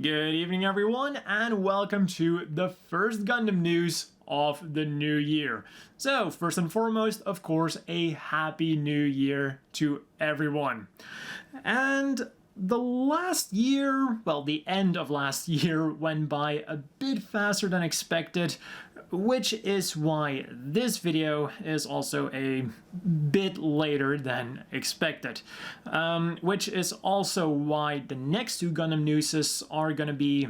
Good evening everyone and welcome to the first Gundam news of the new year. So first and foremost, of course, a happy new year to everyone. And the last year, well, the end of last year went by a bit faster than expected, which is why this video is also a bit later than expected. Which is also why the next two Gundam newses are gonna be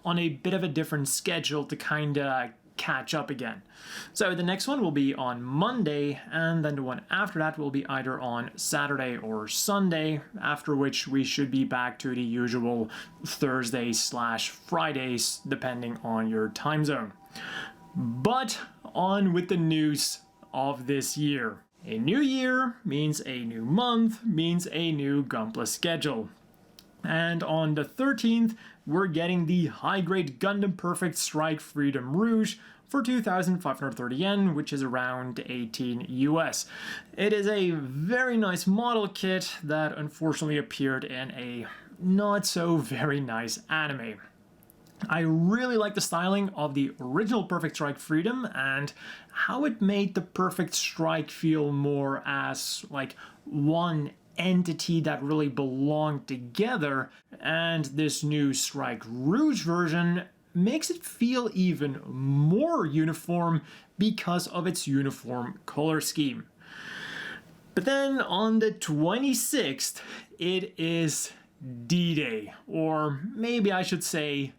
on a bit of a different schedule to kinda catch up again. So the next one will be on Monday, and then the one after that will be either on Saturday or Sunday, after which we should be back to the usual Thursdays/Fridays, depending on your time zone. But on with the news of this year. A new year means a new month, means a new Gunpla schedule. And on the 13th, we're getting the high-grade Gundam Perfect Strike Freedom Rouge for 2,530 yen, which is around 18 US. It is a very nice model kit that unfortunately appeared in a not so very nice anime. I really like the styling of the original Perfect Strike Freedom and how it made the Perfect Strike feel more as like one entity that really belonged together, and this new Strike Rouge version makes it feel even more uniform because of its uniform color scheme. But then on the 26th, it is D-Day, or maybe I should say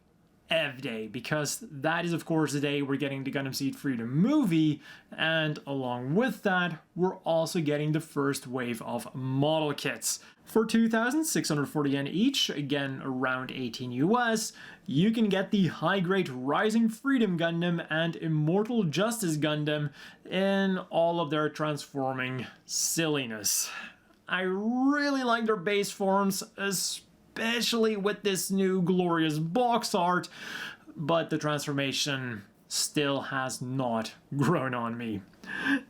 EV Day, because that is of course the day we're getting the Gundam Seed Freedom movie, and along with that we're also getting the first wave of model kits. For 2,640 yen each, again around 18 US, you can get the high-grade Rising Freedom Gundam and Immortal Justice Gundam in all of their transforming silliness. I really like their base forms, especially with this new glorious box art, but the transformation still has not grown on me.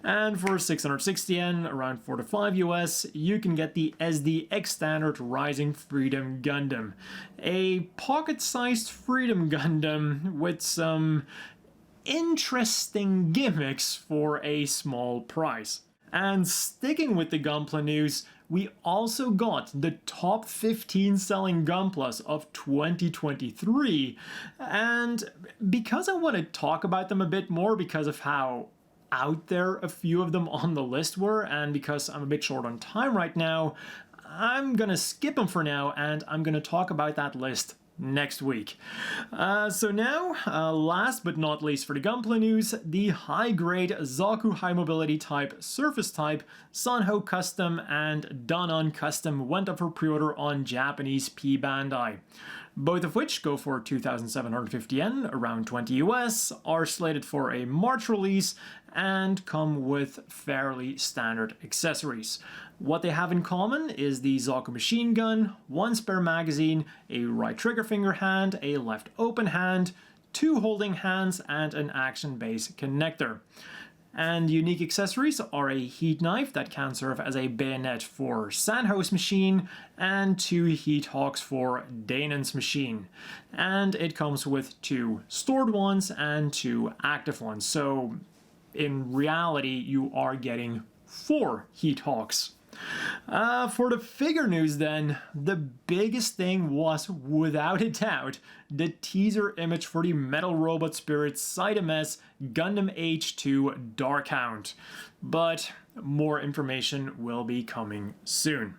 And for 660 yen, around 4 to 5 US, you can get the SDX Standard Rising Freedom Gundam. A pocket-sized Freedom Gundam with some interesting gimmicks for a small price. And sticking with the Gunpla news, we also got the top 15 selling Gunplas of 2023, and because I want to talk about them a bit more because of how out there a few of them on the list were, and because I'm a bit short on time right now, I'm gonna skip them for now and I'm gonna talk about that list next week. So now, last but not least for the Gunpla news, the high-grade Zaku High Mobility Type Surface Type Sanho Custom and Danan Custom went up for pre-order on Japanese P Bandai. Both of which go for 2,750 yen, around 20 US, are slated for a March release, and come with fairly standard accessories. What they have in common is the Zaku machine gun, one spare magazine, a right trigger finger hand, a left open hand, two holding hands, and an action base connector. And unique accessories are a heat knife that can serve as a bayonet for Sanho's machine, and two heat hawks for Danan's machine. And it comes with two stored ones and two active ones, so in reality you are getting 4 heat hawks. For the figure news then, the biggest thing was, without a doubt, the teaser image for the Metal Robot Spirit Side MS Gundam H2 Dark Hound. But more information will be coming soon.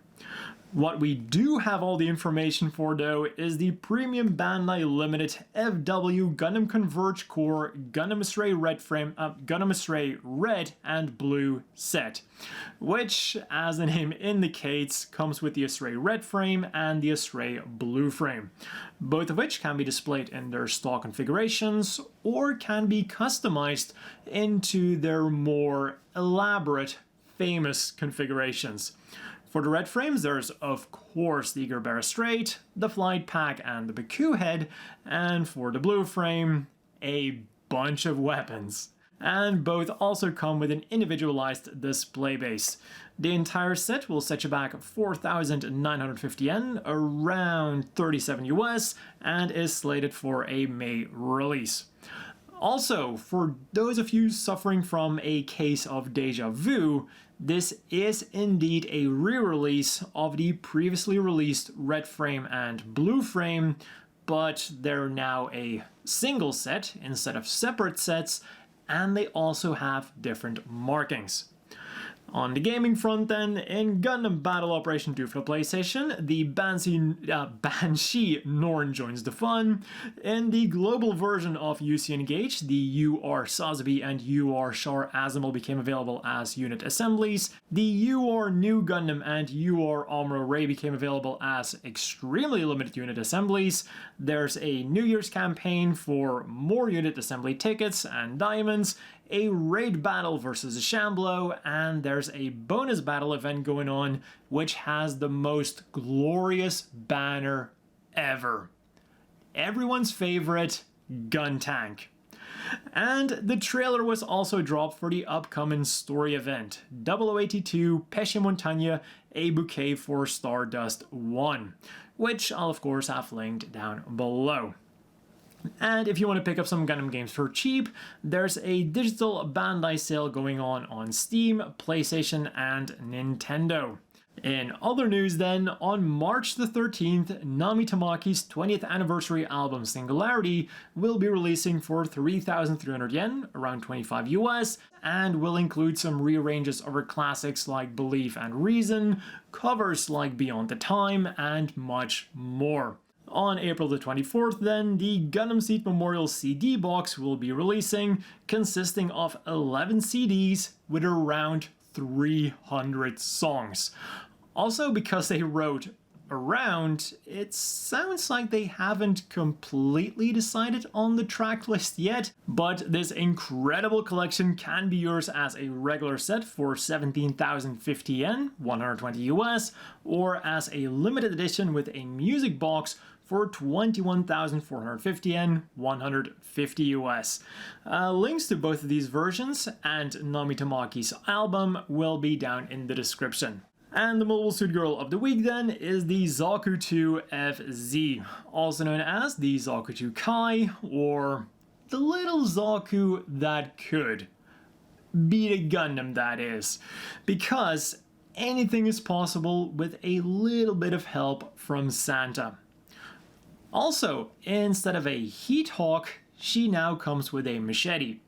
What we do have all the information for though is the premium Bandai Limited FW Gundam Converge Core Gundam Astray Red Frame, Gundam Astray Red and Blue set, which, as the name indicates, comes with the Astray Red frame and the Astray Blue frame, both of which can be displayed in their stock configurations or can be customized into their more elaborate, famous configurations. For the red frames, there's of course the Gerbera Straight, the Flight Pack, and the Baku Head, and for the blue frame, a bunch of weapons. and both also come with an individualized display base. The entire set will set you back 4,950 yen, around 37 US, and is slated for a May release. Also, for those of you suffering from a case of deja vu, this is indeed a re-release of the previously released red frame and blue frame, but they're now a single set instead of separate sets, and they also have different markings. On the gaming front then, in Gundam Battle Operation 2 for the PlayStation, the Banshee Norn joins the fun. In the global version of UC Engage, the UR Sazabi and UR Char Azimuth became available as unit assemblies. The UR New Gundam and UR Amuro Ray became available as extremely limited unit assemblies. There's a New Year's campaign for more unit assembly tickets and diamonds, a raid battle versus a Shamblo, and there's a bonus battle event going on which has the most glorious banner ever. Everyone's favorite gun tank. And the trailer was also dropped for the upcoming story event, 0082 Pesce Montagne, a bouquet for Stardust 1, which I'll of course have linked down below. And if you want to pick up some Gundam games for cheap, there's a digital Bandai sale going on Steam, PlayStation, and Nintendo. In other news then, on March the 13th, Nami Tamaki's 20th anniversary album Singularity will be releasing for 3,300 yen, around 25 US, and will include some rearranges of her classics like Belief and Reason, covers like Beyond the Time, and much more. On April the 24th then, the Gundam Seed Memorial CD box will be releasing, consisting of 11 CDs with around 300 songs. Also, because they wrote around, it sounds like they haven't completely decided on the track list yet, but this incredible collection can be yours as a regular set for 17,050 yen, 120 US, or as a limited edition with a music box for 21,450 yen, 150 US. Links to both of these versions and Nami Tamaki's album will be down in the description. And the Mobile Suit Girl of the week then is the Zaku II FZ, also known as the Zaku II Kai, or the little Zaku that could beat a Gundam, that is, because anything is possible with a little bit of help from Santa. Also, instead of a Heat Hawk, she now comes with a machete.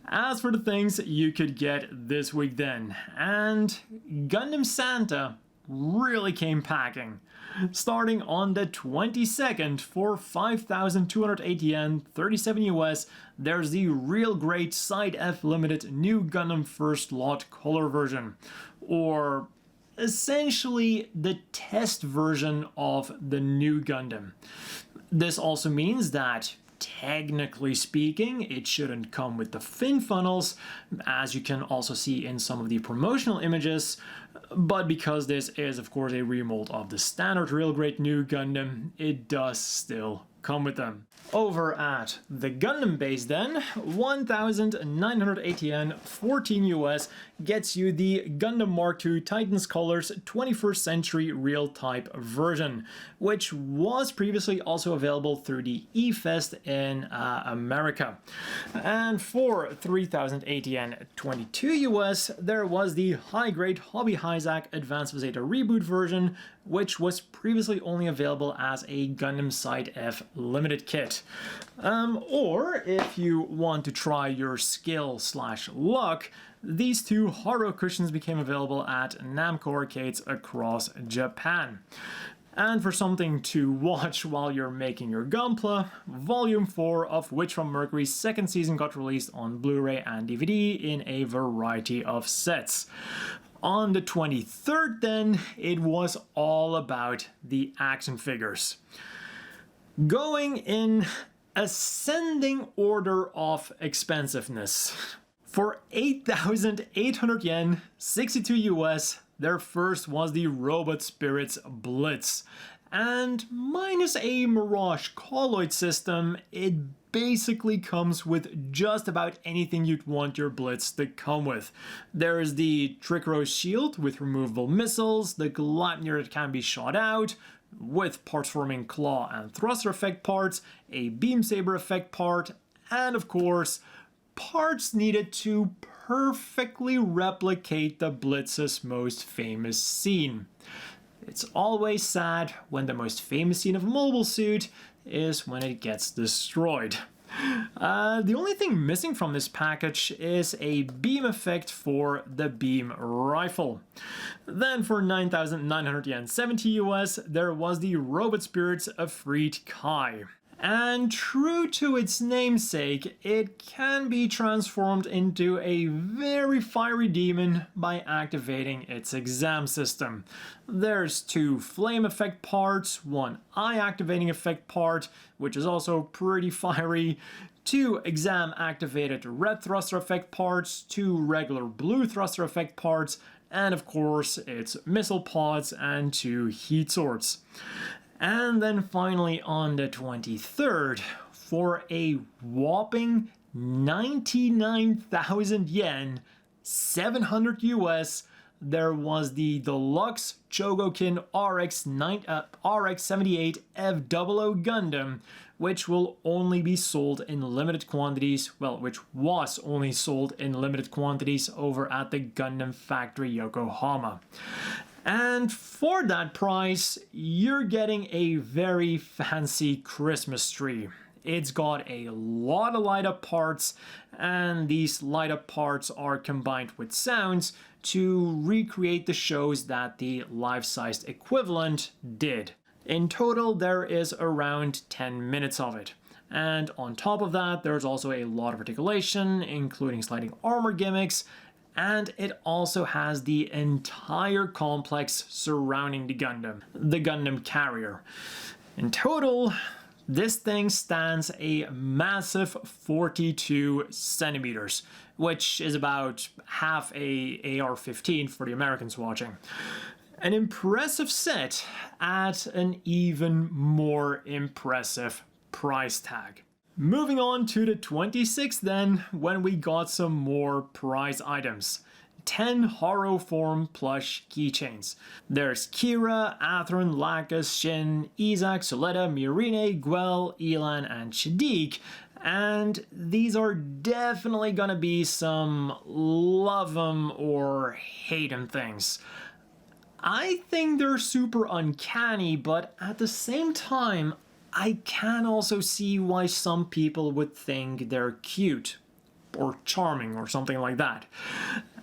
As for the things you could get this week then, and Gundam Santa really came packing. Starting on the 22nd for 5,280 yen, 37 US, there's the real great Side F Limited New Gundam First Lot Color version, or essentially the test version of the new Gundam. This also means that technically speaking, it shouldn't come with the fin funnels, as you can also see in some of the promotional images, but because this is of course a remold of the standard real great new Gundam, it does still come with them. Over at the Gundam base then, 1,980 yen, 14 US, gets you the Gundam Mk.II Titans Colors 21st Century Real Type version, which was previously also available through the E-Fest in America. And for 3,080 yen, 22 US, there was the high-grade Hobby Hi-Zack Advanced Zeta Reboot version, which was previously only available as a Gundam Side F limited kit. Or if you want to try your skill/luck, these two Haro cushions became available at Namco arcades across Japan. And for something to watch while you're making your Gunpla, Volume 4 of Witch from Mercury's second season got released on Blu-ray and DVD in a variety of sets. On the 23rd then, it was all about the action figures. Going in ascending order of expensiveness. For 8,800 yen, 62 US, their first was the Robot Spirits Blitz. and minus a Mirage colloid system, it basically comes with just about anything you'd want your Blitz to come with. There is the Trickrose shield with removable missiles, the Gleipnir that can be shot out, with parts forming claw and thruster effect parts, a beam saber effect part, and of course, parts needed to perfectly replicate the Blitz's most famous scene. It's always sad when the most famous scene of a mobile suit is when it gets destroyed. The only thing missing from this package is a beam effect for the beam rifle. Then for 9,970 US, there was the Robot Spirit's Efreet Kai. And true to its namesake, it can be transformed into a very fiery demon by activating its exam system. There's 2 flame effect parts, 1 eye activating effect part, which is also pretty fiery, 2 exam activated red thruster effect parts, 2 regular blue thruster effect parts, and of course its missile pods and 2 heat swords. And then finally on the 23rd, for a whopping 99,000 yen, 700 US, there was the deluxe Chogokin RX-78 F00 Gundam, which will only be sold in limited quantities, well, which was only sold in limited quantities over at the Gundam Factory Yokohama. And for that price, you're getting a very fancy Christmas tree. It's got a lot of light up parts, and these light up parts are combined with sounds to recreate the shows that the life-sized equivalent did. In total, there is around 10 minutes of it. And on top of that, there's also a lot of articulation, including sliding armor gimmicks, and it also has the entire complex surrounding the Gundam carrier. In total, this thing stands a massive 42 centimeters, which is about half a AR-15 for the Americans watching. An impressive set at an even more impressive price tag. Moving on to the 26th then, when we got some more prize items. 10 Haroform plush keychains. There's Kira, Atherin, Lacus, Shin, Hi-Zack, Suletta, Miorine, Guel, Elan, and Shaddiq. And these are definitely gonna be some love 'em or hate 'em things. I think they're super uncanny, but at the same time, I can also see why some people would think they're cute or charming or something like that.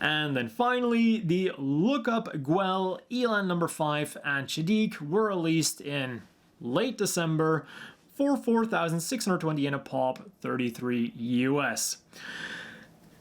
And then finally, the Lookup, Guel, Elan number 5, and Shaddiq were released in late December for 4,620 yen a pop, 33 US.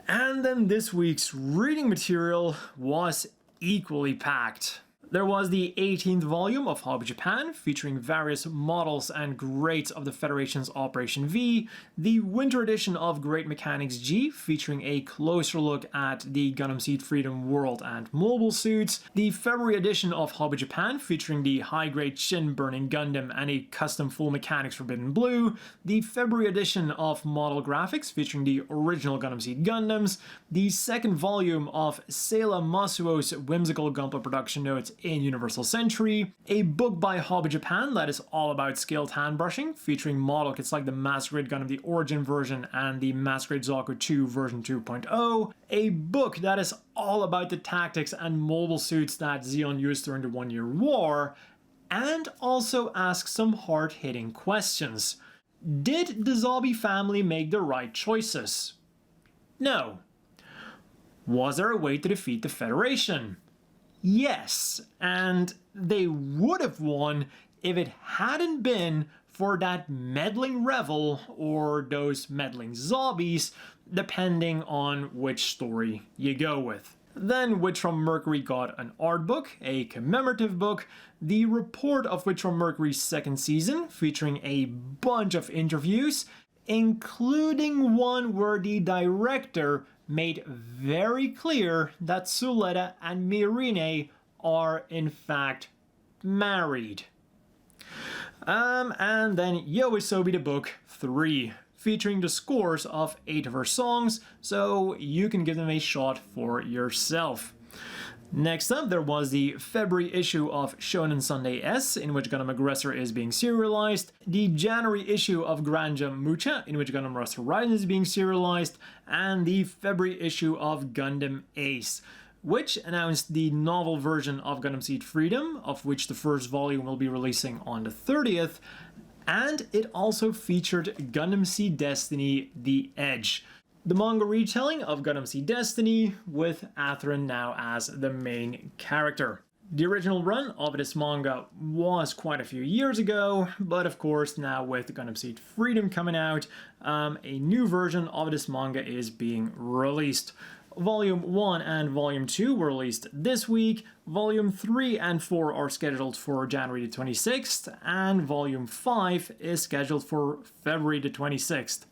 And then this week's reading material was equally packed. There was the 18th volume of Hobby Japan, featuring various models and grades of the Federation's Operation V, the winter edition of Great Mechanics G, featuring a closer look at the Gundam Seed Freedom World and mobile suits, the February edition of Hobby Japan, featuring the high-grade Shin Burning Gundam and a custom full mechanics Forbidden Blue, the February edition of Model Graphics, featuring the original Gundam Seed Gundams, the second volume of Seiya Masuo's whimsical Gunpla production notes in Universal Century, a book by Hobby Japan that is all about scaled hand brushing, featuring model kits like the Masquerade Gundam the Origin version and the Masquerade Zaku 2 version 2.0, a book that is all about the tactics and mobile suits that Zeon used during the 1 Year War, and also asks some hard-hitting questions. Did the Zabi family make the right choices? No. Was there a way to defeat the Federation? Yes, and they would have won if it hadn't been for that meddling Revel or those meddling Zombies, depending on which story you go with. Then Witch from Mercury got an art book, a commemorative book, the report of Witch from Mercury's second season, featuring a bunch of interviews, including one where the director made very clear that Suletta and Miorine are in fact married. And then Yoasobi the Book 3, featuring the scores of 8 of her songs, so you can give them a shot for yourself. Next up, there was the February issue of Shonen Sunday S, in which Gundam Aggressor is being serialized, the January issue of Grand Jump Mucha, in which Gundam Rust Horizon is being serialized, and the February issue of Gundam Ace, which announced the novel version of Gundam Seed Freedom, of which the first volume will be releasing on the 30th, and it also featured Gundam Seed Destiny The Edge, the manga retelling of Gundam Seed Destiny, with Athrun now as the main character. The original run of this manga was quite a few years ago, but of course now with Gundam Seed Freedom coming out, a new version of this manga is being released. Volume 1 and Volume 2 were released this week, Volume 3 and 4 are scheduled for January the 26th, and Volume 5 is scheduled for February the 26th.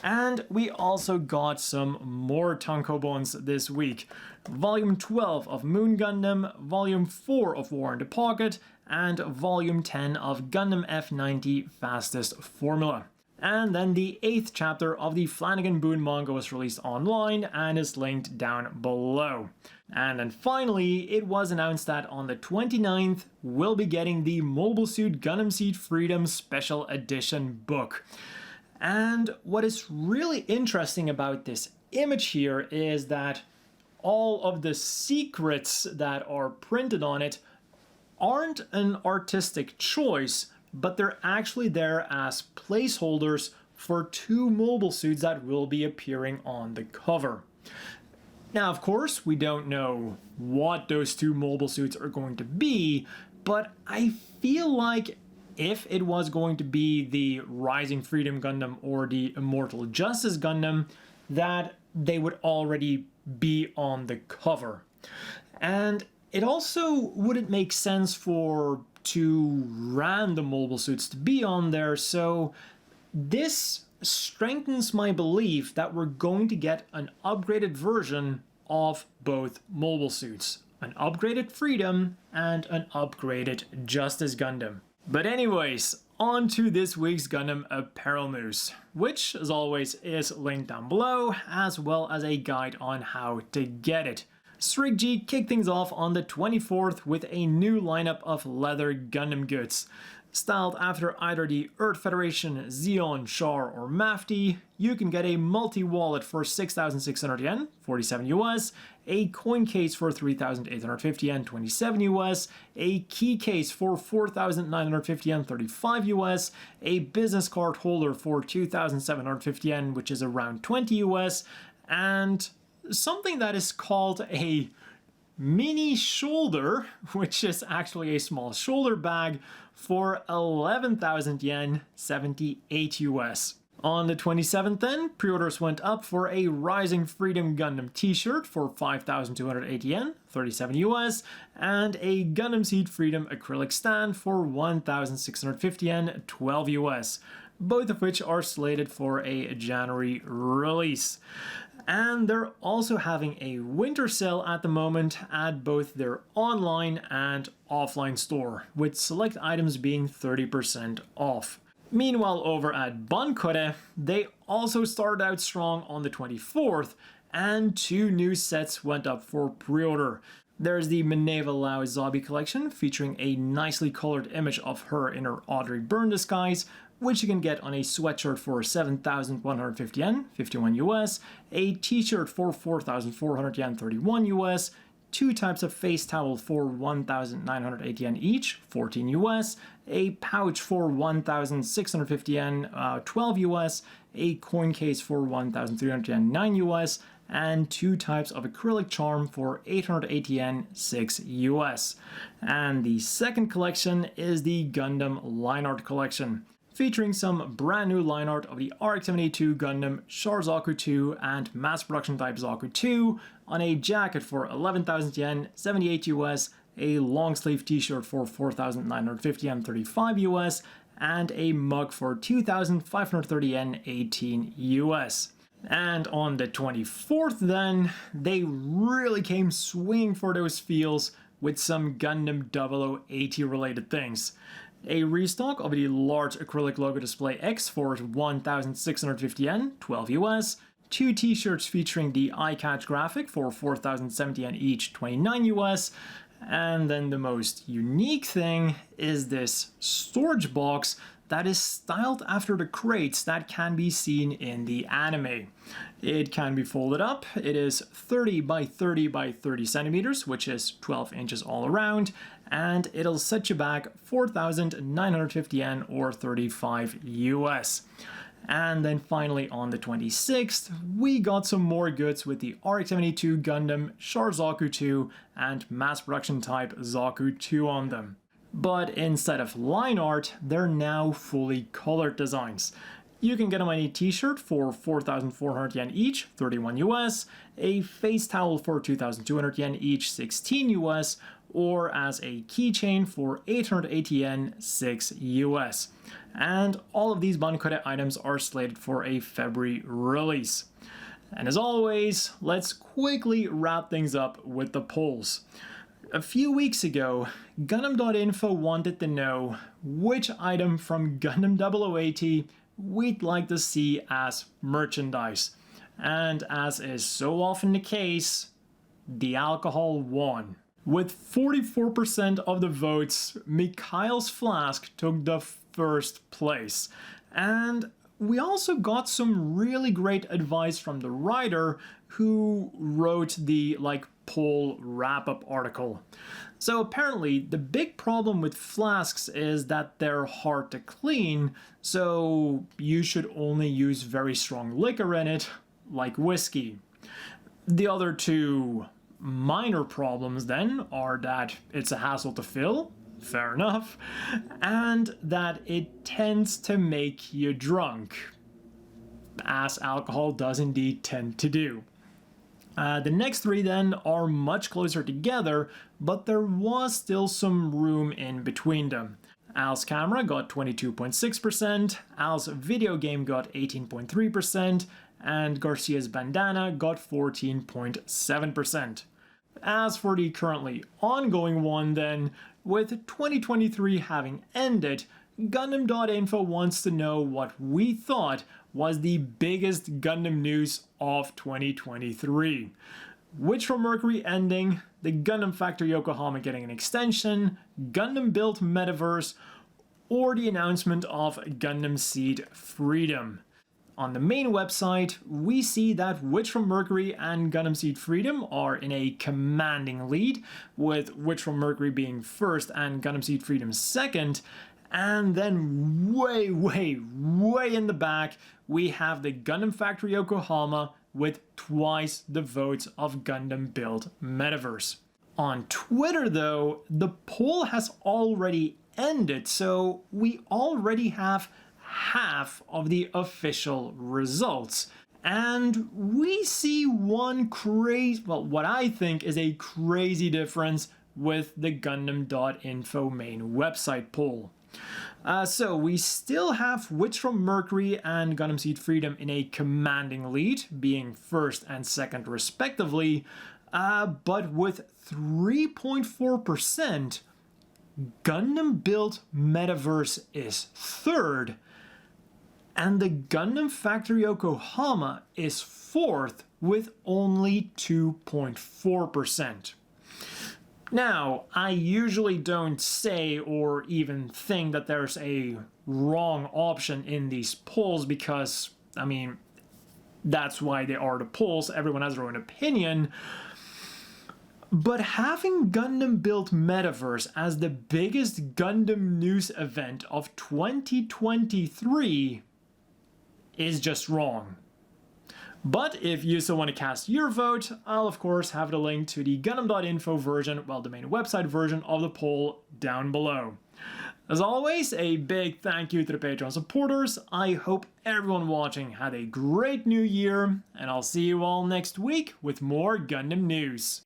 And we also got some more tankobons this week. Volume 12 of Moon Gundam, Volume 4 of War in the Pocket, and Volume 10 of Gundam F90 Fastest Formula. And then the 8th chapter of the Flanagan Boone manga was released online and is linked down below. And then finally, it was announced that on the 29th, we'll be getting the Mobile Suit Gundam Seed Freedom Special Edition book. And what is really interesting about this image here is that all of the secrets that are printed on it aren't an artistic choice, but they're actually there as placeholders for 2 mobile suits that will be appearing on the cover. Now, of course, we don't know what those 2 mobile suits are going to be, but I feel like if it was going to be the Rising Freedom Gundam or the Immortal Justice Gundam, that they would already be on the cover. And it also wouldn't make sense for 2 random mobile suits to be on there, so this strengthens my belief that we're going to get an upgraded version of both mobile suits. An upgraded Freedom and an upgraded Justice Gundam. But anyways, on to this week's Gundam apparel news, which as always is linked down below, as well as a guide on how to get it. Strigg kicked things off on the 24th with a new lineup of leather Gundam goods. Styled after either the Earth Federation, Zeon, Char, or Mafti, you can get a multi-wallet for 6,600 yen, 47 US, a coin case for 3,850 yen, 27 US, a key case for 4,950 yen, 35 US, a business card holder for 2,750 yen, which is around 20 US, and something that is called a mini shoulder, which is actually a small shoulder bag, for 11,000 yen, 78 US. On the 27th then, pre-orders went up for a Rising Freedom Gundam t-shirt for 5,280 yen, 37 US, and a Gundam Seed Freedom acrylic stand for 1,650 yen, 12 US, both of which are slated for a January release. And they're also having a winter sale at the moment at both their online and offline store, with select items being 30% off. Meanwhile, over at Bankore, they also started out strong on the 24th, and 2 new sets went up for pre-order. There's the Minerva Lau Zabi collection, featuring a nicely colored image of her in her Audrey Byrne disguise, which you can get on a sweatshirt for 7,150 yen, 51 US, a t-shirt for 4,400 yen, 31 US, 2 types of face towel for 1,980 yen each, 14 US, a pouch for 1,650 yen, 12 US, a coin case for 1,300 yen, 9 US, and 2 types of acrylic charm for 880 yen, 6 US. And the second collection is the Gundam line art collection, featuring some brand new line art of the RX-78 Gundam, Char Zaku 2, and mass production type Zaku 2 on a jacket for 11,000 yen, 78 US, a long sleeve t-shirt for 4,950 yen, 35 US, and a mug for 2,530 yen, 18 US. And on the 24th then, they really came swinging for those feels with some Gundam 0080 related things. a restock of the large acrylic logo display X for 1,650 yen, 12 US, 2 t-shirts featuring the eye catch graphic for 4,070 yen each, 29 US, and then the most unique thing is this storage box that is styled after the crates that can be seen in the anime. It can be folded up. It is 30 by 30 by 30 centimeters, which is 12 inches all around, and it'll set you back 4,950 yen or 35 US. And then finally on the 26th, we got some more goods with the RX-72 Gundam, Char Zaku 2, and mass production type Zaku 2 on them. But instead of line art, they're now fully colored designs. You can get them on a t-shirt for 4,400 yen each, 31 US, a face towel for 2,200 yen each, 16 US, or as a keychain for 880 yen, 6 US. And all of these Bankore items are slated for a February release. And as always, let's quickly wrap things up with the polls. A few weeks ago, Gundam.info wanted to know which item from Gundam 0080 we'd like to see as merchandise. And as is so often the case, the alcohol won. With 44% of the votes, Mikhail's flask took the first place. And we also got some really great advice from the writer who wrote the poll wrap-up article. So apparently the big problem with flasks is that they're hard to clean, so you should only use very strong liquor in it, like whiskey. The other two minor problems then are that it's a hassle to fill, fair enough, and that it tends to make you drunk, as alcohol does indeed tend to do. The next three then are much closer together, but there was still some room in between them. Al's camera got 22.6%, Al's video game got 18.3%, and Garcia's bandana got 14.7%. As for the currently ongoing one then, with 2023 having ended, Gundam.info wants to know what we thought was the biggest Gundam news of 2023. Witch from Mercury ending, the Gundam Factory Yokohama getting an extension, Gundam Build Metaverse, or the announcement of Gundam Seed Freedom. On the main website, we see that Witch from Mercury and Gundam Seed Freedom are in a commanding lead, with Witch from Mercury being first and Gundam Seed Freedom second, and then way in the back, we have the Gundam Factory Yokohama with twice the votes of Gundam Build Metaverse. On Twitter though, the poll has already ended, so we already have half of the official results. And we see one what I think is a crazy difference with the Gundam.info main website poll. So we still have Witch from Mercury and Gundam Seed Freedom in a commanding lead, being first and second respectively, but with 3.4%, Gundam Build Metaverse is third, and the Gundam Factory Yokohama is fourth with only 2.4%. Now, I usually don't say or even think that there's a wrong option in these polls because, I mean, that's why they are the polls. Everyone has their own opinion. But having Gundam Build Metaverse as the biggest Gundam news event of 2023 is just wrong. But if you still want to cast your vote, I'll of course have the link to the Gundam.info version, well, the main website version of the poll down below. As always, a big thank you to the Patreon supporters. I hope everyone watching had a great new year, and I'll see you all next week with more Gundam news.